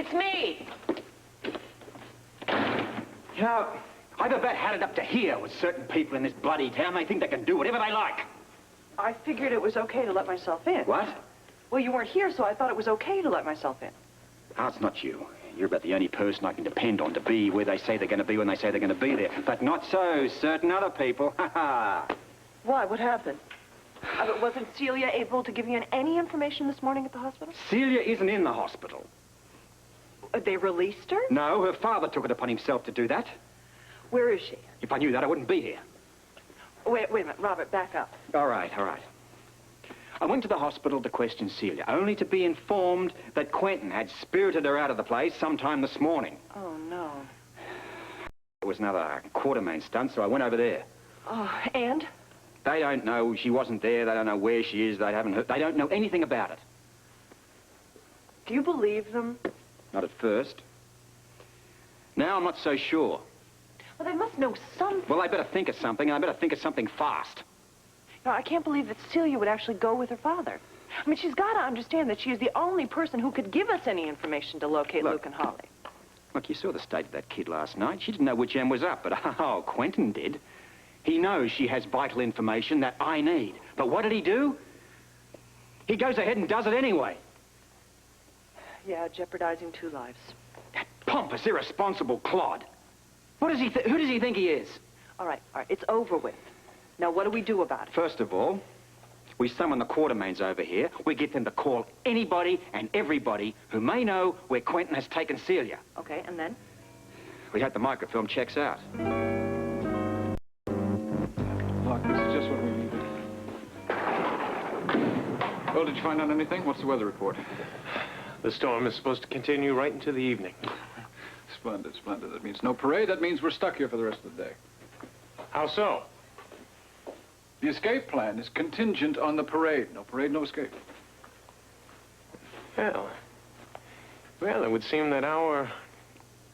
It's me. You know, I've about had it up to here with certain people in this bloody town. They think they can do whatever they like. I figured it was okay to let myself in. What? Well, you weren't here, so I thought it was okay to let myself in. Oh, it's not you. You're about the only person I can depend on to be where they say they're going to be when they say they're going to be there. But not so certain other people. Ha ha. Why? What happened? But wasn't Celia able to give you any information this morning at the hospital? Celia isn't in the hospital. They released her? No, her father took it upon himself to do that. Where is she? If I knew that, I wouldn't be here. Wait a minute. Robert, back up. All right, all right. I went to the hospital to question Celia, only to be informed that Quentin had spirited her out of the place sometime this morning. Oh, no. It was another Quartermaines stunt, so I went over there. Oh, and? They don't know she wasn't there. They don't know where she is. They haven't heard. They don't know anything about it. Do you believe them? Not at first. Now I'm not so sure. Well, they must know something. Well, I better think of something, and I better think of something fast. No, I can't believe that Celia would actually go with her father. I mean, she's got to understand that she is the only person who could give us any information to locate Luke and Holly. Look, you saw the state of that kid last night. She didn't know which end was up, but oh, Quentin did. He knows she has vital information that I need. But what did he do? He goes ahead and does it anyway. Yeah, jeopardizing 2 lives. That pompous, irresponsible clod. Who does he think he is? All right, it's over with. Now, what do we do about it? First of all, we summon the Quartermaines over here. We get them to call anybody and everybody who may know where Quentin has taken Celia. Okay, and then? We hope the microfilm checks out. Look, this is just what we needed. Well, did you find out anything? What's the weather report? The storm is supposed to continue right into the evening. Splendid, splendid. That means no parade. That means we're stuck here for the rest of the day. How so? The escape plan is contingent on the parade. No parade, no escape. Well, it would seem that our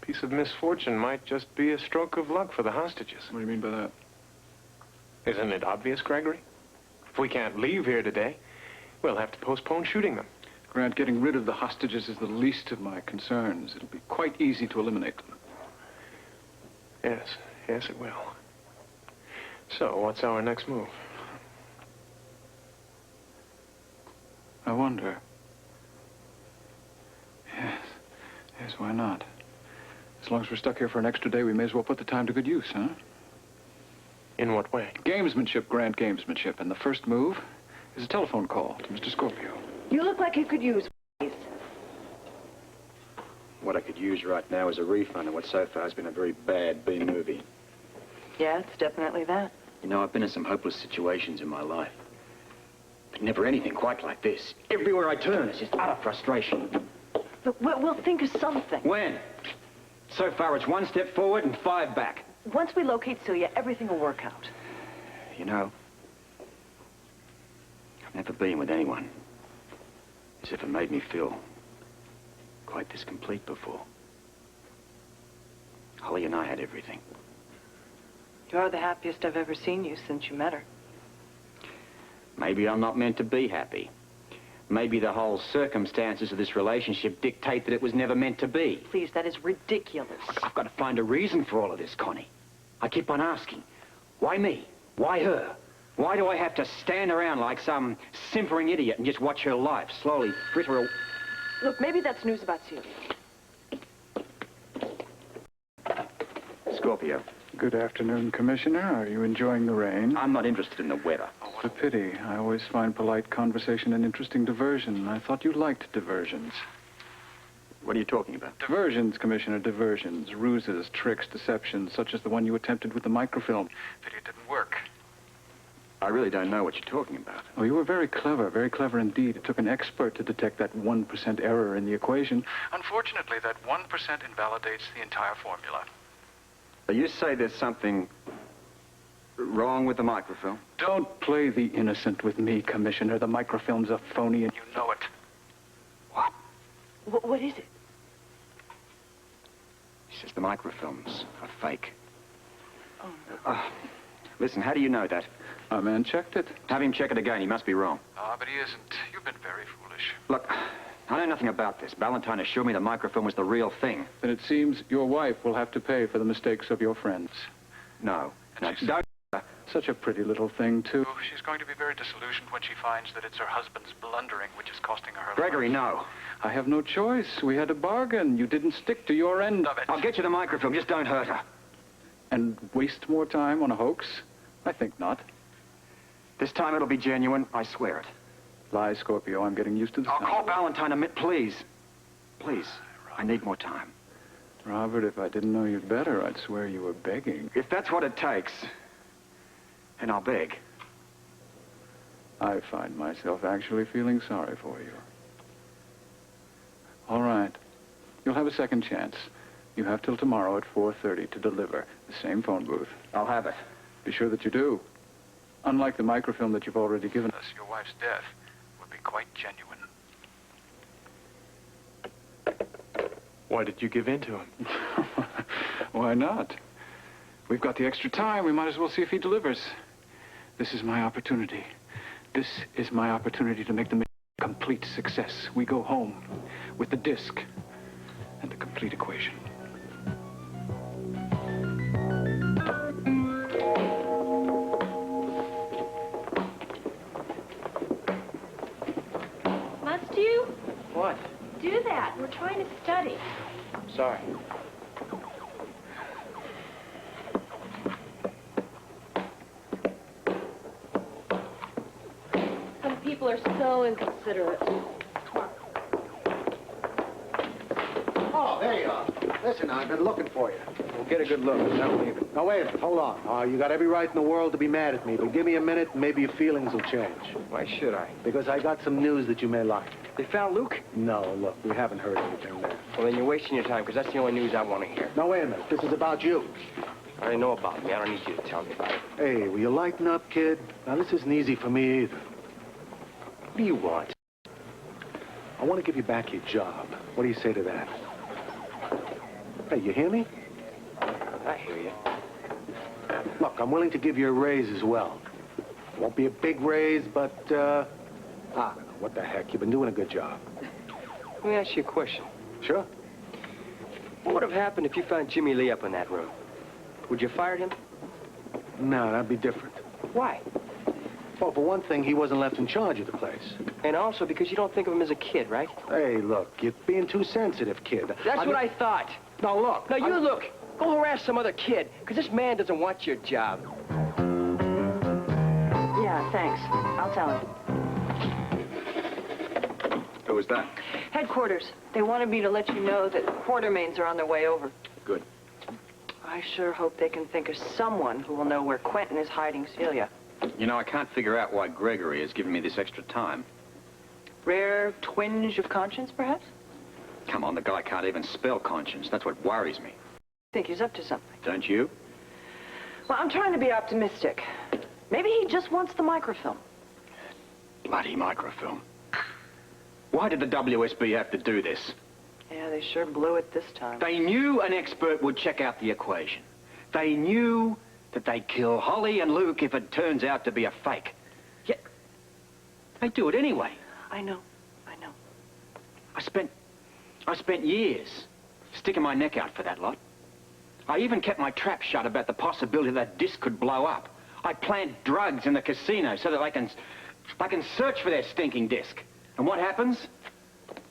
piece of misfortune might just be a stroke of luck for the hostages. What do you mean by that? Isn't it obvious, Gregory? If we can't leave here today, we'll have to postpone shooting them. Grant, getting rid of the hostages is the least of my concerns. It'll be quite easy to eliminate them. Yes, it will. So, what's our next move? I wonder. Yes, why not? As long as we're stuck here for an extra day, we may as well put the time to good use, huh? In what way? Gamesmanship, Grant, gamesmanship. And the first move is a telephone call to Mr. Scorpio. You look like you could use please. What I could use right now is a refund on what so far has been a very bad B movie. Yeah, it's definitely that. You know, I've been in some hopeless situations in my life. But never anything quite like this. Everywhere I turn, it's just utter frustration. Look, we'll think of something. When? So far, it's 1 step forward and 5 back. Once we locate Celia, everything will work out. You know, I've never been with anyone as if it made me feel quite this complete before. Holly and I had everything. You are the happiest I've ever seen you since you met her. Maybe I'm not meant to be happy. Maybe the whole circumstances of this relationship dictate that it was never meant to be. Please, that is ridiculous. I've got to find a reason for all of this, Connie. I keep on asking, why me? Why her? Why do I have to stand around like some simpering idiot and just watch her life slowly fritter away? Look, maybe that's news about Celia. Scorpio. Good afternoon, Commissioner. Are you enjoying the rain? I'm not interested in the weather. Oh, what a pity. I always find polite conversation an interesting diversion. I thought you liked diversions. What are you talking about? Diversions, Commissioner, diversions. Ruses, tricks, deceptions, such as the one you attempted with the microfilm. Pity it didn't work. I really don't know what you're talking about. Oh, you were very clever indeed. It took an expert to detect that 1% error in the equation. Unfortunately, that 1% invalidates the entire formula. You say there's something wrong with the microfilm? Don't play the innocent with me, Commissioner. The microfilm's a phony, and you know it. What? What is it? He says the microfilm's a fake. Oh, no. Listen, how do you know that? Our man checked it. Have him check it again. He must be wrong. Ah, but he isn't. You've been very foolish. Look, I know nothing about this. Ballentine assured me the microfilm was the real thing. Then it seems your wife will have to pay for the mistakes of your friends. No. No, She's don't. such a pretty little thing, too. She's going to be very disillusioned when she finds that it's her husband's blundering which is costing her her Gregory, life. no. I have no choice. We had a bargain. You didn't stick to your end of it. I'll get you the microfilm. Just don't hurt her. And waste more time on a hoax? I think not. This time it'll be genuine. I swear it. Lie, Scorpio. I'm getting used to the I'll sound. call Ballentine a minute, please. Please. I need more time. Robert, if I didn't know you better, I'd swear you were begging. If that's what it takes, then I'll beg. I find myself actually feeling sorry for you. All right. You'll have a second chance. You have till tomorrow at 4:30 to deliver. The same phone booth. I'll have it. Be sure that you do. Unlike the microfilm that you've already given us, your wife's death would be quite genuine. Why did you give in to him? Why not? We've got the extra time. We might as well see if he delivers. This is my opportunity. This is my opportunity to make the mission a complete success. We go home with the disc and the complete equation. Must you? What? Do that. We're trying to study. Sorry. Some people are so inconsiderate. Oh, there you are. Listen, I've been looking for you. We'll get a good look, and then we'll leave it. Now, wait a minute. Hold on. You got every right in the world to be mad at me, but give me a minute and maybe your feelings will change. Why should I? Because I got some news that you may like. They found Luke? No, look, we haven't heard anything there. Well, then you're wasting your time, because that's the only news I want to hear. Now, wait a minute. This is about you. I already know about me. I don't need you to tell me about it. Hey, will you lighten up, kid? Now, this isn't easy for me either. What do you want? I want to give you back your job. What do you say to that? Hey, you hear me? I hear you. Look, I'm willing to give you a raise as well. It won't be a big raise, but, I don't know. What the heck? You've been doing a good job. Let me ask you a question. Sure. What would have happened if you found Jimmy Lee up in that room? Would you have fired him? No, that'd be different. Why? Well, for one thing, he wasn't left in charge of the place. And also because you don't think of him as a kid, right? Hey, look, you're being too sensitive, kid. That's what I thought. Now, look. Now, you look. Go harass some other kid, because this man doesn't want your job. Yeah, thanks. I'll tell him. Who was that? Headquarters. They wanted me to let you know that Quartermaines are on their way over. Good. I sure hope they can think of someone who will know where Quentin is hiding Celia. You know, I can't figure out why Gregory has given me this extra time. Rare twinge of conscience, perhaps? Come on, the guy can't even spell conscience. That's what worries me. Think he's up to something. Don't you? Well, I'm trying to be optimistic. Maybe he just wants the microfilm. Bloody microfilm. Why did the WSB have to do this? Yeah, they sure blew it this time. They knew an expert would check out the equation. They knew that they'd kill Holly and Luke if it turns out to be a fake. Yet, they do it anyway. I know. I spent years sticking my neck out for that lot. I even kept my trap shut about the possibility that disc could blow up. I plant drugs in the casino so that I can search for their stinking disc. And what happens?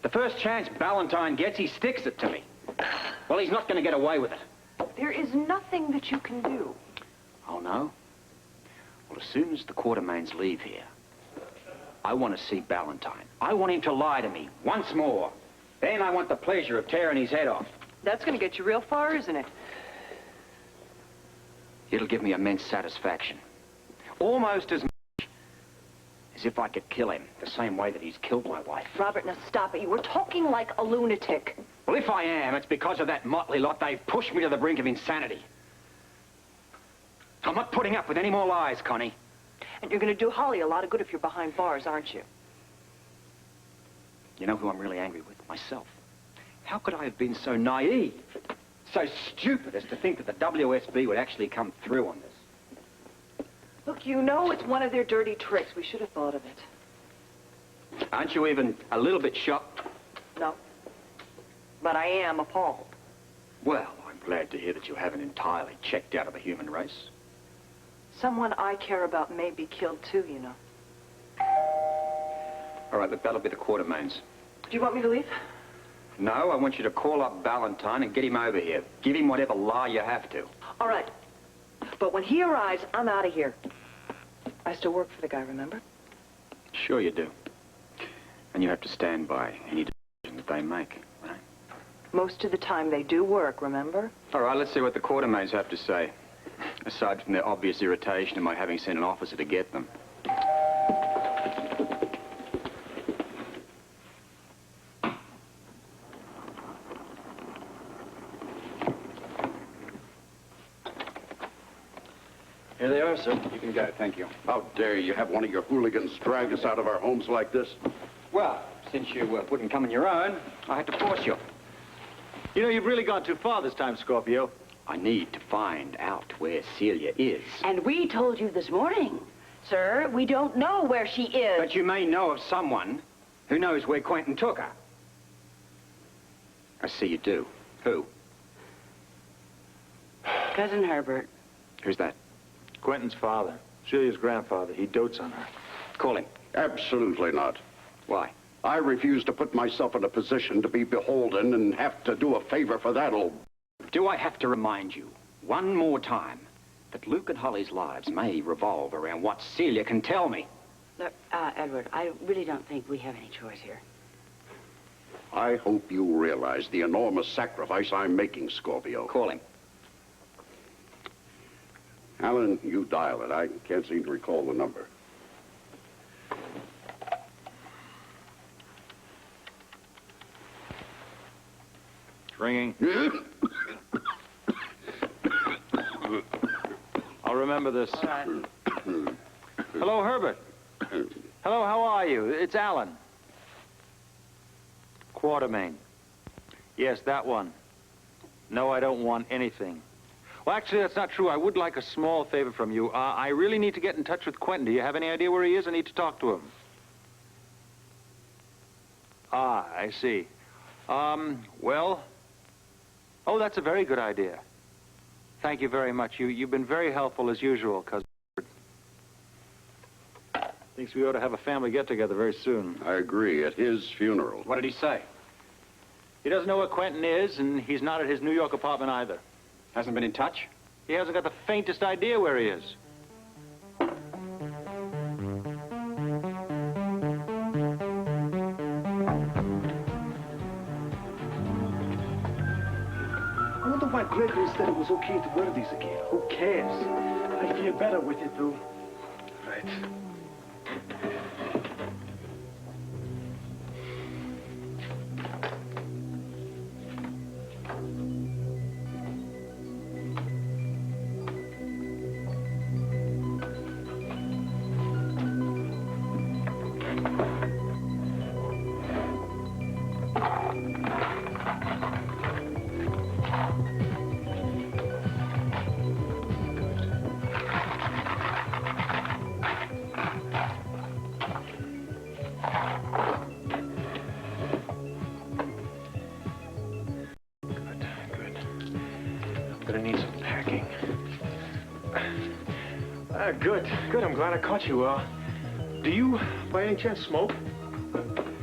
The first chance Ballentine gets, he sticks it to me. Well, he's not going to get away with it. There is nothing that you can do. Oh, no? Well, as soon as the Quartermaines leave here, I want to see Ballentine. I want him to lie to me once more. Then I want the pleasure of tearing his head off. That's going to get you real far, isn't it? It'll give me immense satisfaction. Almost as much as if I could kill him the same way that he's killed my wife. Robert, now stop it. You were talking like a lunatic. Well, if I am, it's because of that motley lot. They've pushed me to the brink of insanity. I'm not putting up with any more lies, Connie. And you're going to do Holly a lot of good if you're behind bars, aren't you? You know who I'm really angry with? Myself. How could I have been so naive, so stupid as to think that the WSB would actually come through on this? Look, you know it's one of their dirty tricks. We should have thought of it. Aren't you even a little bit shocked No. But I am appalled. Well, I'm glad to hear that you haven't entirely checked out of the human race. Someone I care about may be killed too, you know. All right, look, that'll be the Quartermaines. Do you want me to leave? No, I want you to call up Ballentine and get him over here. Give him whatever lie you have to. All right. But when he arrives, I'm out of here. I still work for the guy, remember? Sure you do. And you have to stand by any decision that they make, right? Most of the time they do work, remember? All right, let's see what the Quartermaines have to say. Aside from their obvious irritation at my having sent an officer to get them. Here they are, sir. You can go, thank you. How dare you have one of your hooligans drag us out of our homes like this? Well, since you wouldn't come on your own, I had to force you. You know, you've really gone too far this time, Scorpio. I need to find out where Celia is. And we told you this morning, sir, we don't know where she is. But you may know of someone who knows where Quentin took her. I see you do. Who? Cousin Herbert. Who's that? Quentin's father. Celia's grandfather. He dotes on her. Call him. Absolutely not. Why? I refuse to put myself in a position to be beholden and have to do a favor for that old... Do I have to remind you one more time that Luke and Holly's lives may revolve around what Celia can tell me? Look, Edward, I really don't think we have any choice here. I hope you realize the enormous sacrifice I'm making, Scorpio. Call him. Alan, you dial it. I can't seem to recall the number. It's ringing. I'll remember this. All right. Hello, Herbert. Hello, how are you? It's Alan. Quartermaine. Yes, that one. No, I don't want anything. Well, actually, that's not true. I would like a small favor from you. I really need to get in touch with Quentin. Do you have any idea where he is? I need to talk to him. Ah, I see. Well... Oh, that's a very good idea. Thank you very much. You've been very helpful as usual, Cousin Herbert. Thinks we ought to have a family get-together very soon. I agree. At his funeral. What did he say? He doesn't know where Quentin is, and he's not at his New York apartment either. Hasn't been in touch? He hasn't got the faintest idea where he is. I wonder why Gregory said it was okay to wear these again. Who cares? I feel better with it, though. Right. Gonna need some packing. Good. I'm glad I caught you. Do you, by any chance, smoke?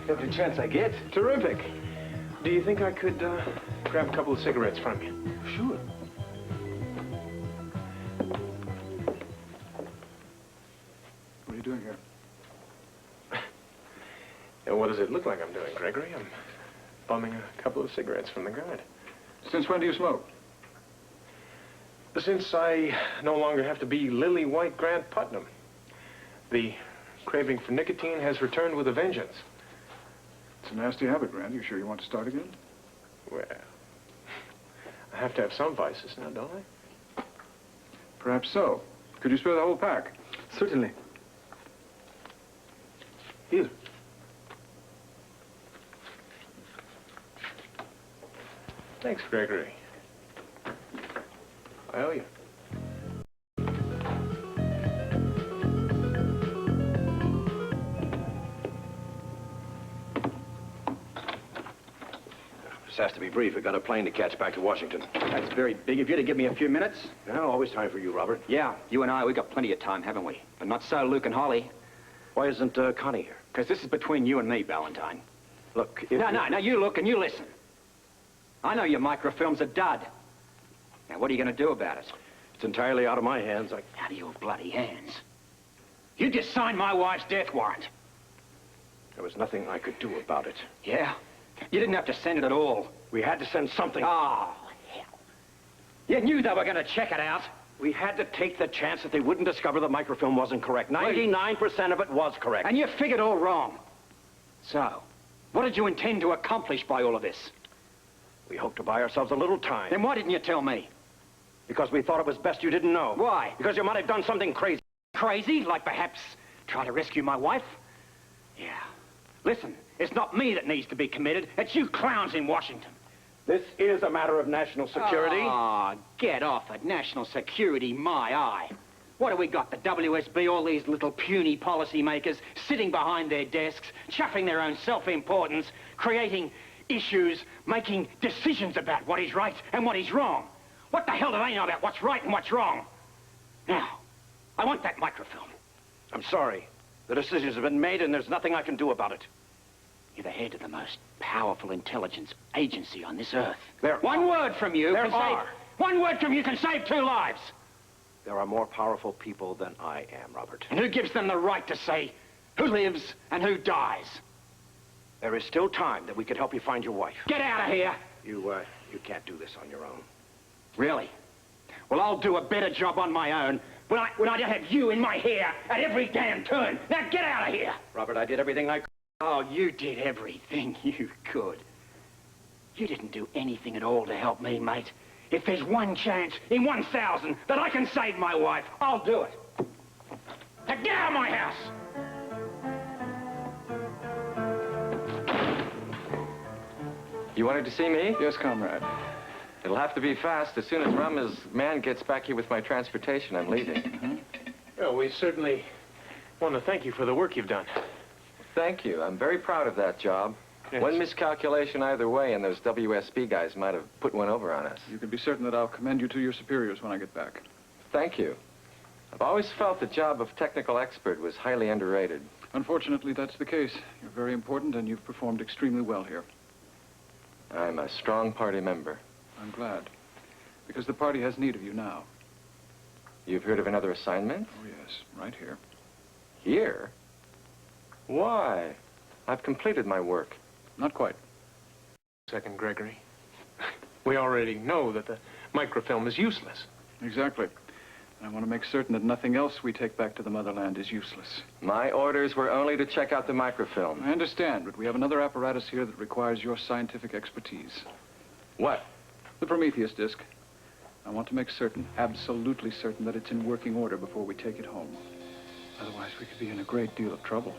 Every chance I get. Terrific. Do you think I could, grab a couple of cigarettes from you? Sure. What are you doing here? And what does it look like I'm doing, Gregory? I'm bumming a couple of cigarettes from the guard. Since when do you smoke? Since I no longer have to be Lily White Grant Putnam. The craving for nicotine has returned with a vengeance. It's a nasty habit, Grant. You sure you want to start again? Well, I have to have some vices now, don't I? Perhaps so. Could you spare the whole pack? Certainly. Here. Thanks, Gregory. I owe you. This has to be brief. We've got a plane to catch back to Washington. That's very big of you to give me a few minutes. Now, always time for you, Robert. Yeah, you and I, we've got plenty of time, haven't we? But not so Luke and Holly. Why isn't Connie here? Because this is between you and me, Ballentine. Look, No, you look and you listen. I know your microfilm's a dud. Now, what are you going to do about it? It's entirely out of my hands. Out of your bloody hands? You just signed my wife's death warrant. There was nothing I could do about it. Yeah? You didn't have to send it at all. We had to send something. Oh, hell. You knew they were going to check it out. We had to take the chance that they wouldn't discover the microfilm wasn't correct. 99% of it was correct. And you figured all wrong. So, what did you intend to accomplish by all of this? We hoped to buy ourselves a little time. Then why didn't you tell me? Because we thought it was best you didn't know. Why? Because you might have done something crazy. Crazy? Like perhaps try to rescue my wife? Yeah. Listen, it's not me that needs to be committed. It's you clowns in Washington. This is a matter of national security. Oh, get off it. National security, my eye. What have we got? The WSB, all these little puny policymakers sitting behind their desks, chuffing their own self-importance, creating issues, making decisions about what is right and what is wrong. What the hell do they know about what's right and what's wrong? Now, I want that microfilm. I'm sorry. The decisions have been made and there's nothing I can do about it. You're the head of the most powerful intelligence agency on this earth. One word from you can save... One word from you can save 2 lives. There are more powerful people than I am, Robert. And who gives them the right to say who lives and who dies? There is still time that we could help you find your wife. Get out of here! You can't do this on your own. Really? Well, I'll do a better job on my own when I don't have you in my hair at every damn turn. Now get out of here! Robert, I did everything I could. Oh, you did everything you could. You didn't do anything at all to help me, mate. If there's one chance in 1,000 that I can save my wife, I'll do it. Now get out of my house! You wanted to see me? Yes, comrade. It'll have to be fast. As soon as Rum's man gets back here with my transportation, I'm leaving. Well, we certainly want to thank you for the work you've done. Thank you. I'm very proud of that job. Yes. One miscalculation either way, and those WSB guys might have put one over on us. You can be certain that I'll commend you to your superiors when I get back. Thank you. I've always felt the job of technical expert was highly underrated. Unfortunately, that's the case. You're very important, and you've performed extremely well here. I'm a strong party member. I'm glad. Because the party has need of you now. You've heard of another assignment? Oh, yes. Right here. Here? Why? I've completed my work. Not quite. Second, Gregory. We already know that the microfilm is useless. Exactly. And I want to make certain that nothing else we take back to the motherland is useless. My orders were only to check out the microfilm. I understand, but we have another apparatus here that requires your scientific expertise. What? The Prometheus disc. I want to make certain, absolutely certain, that it's in working order before we take it home. Otherwise, we could be in a great deal of trouble.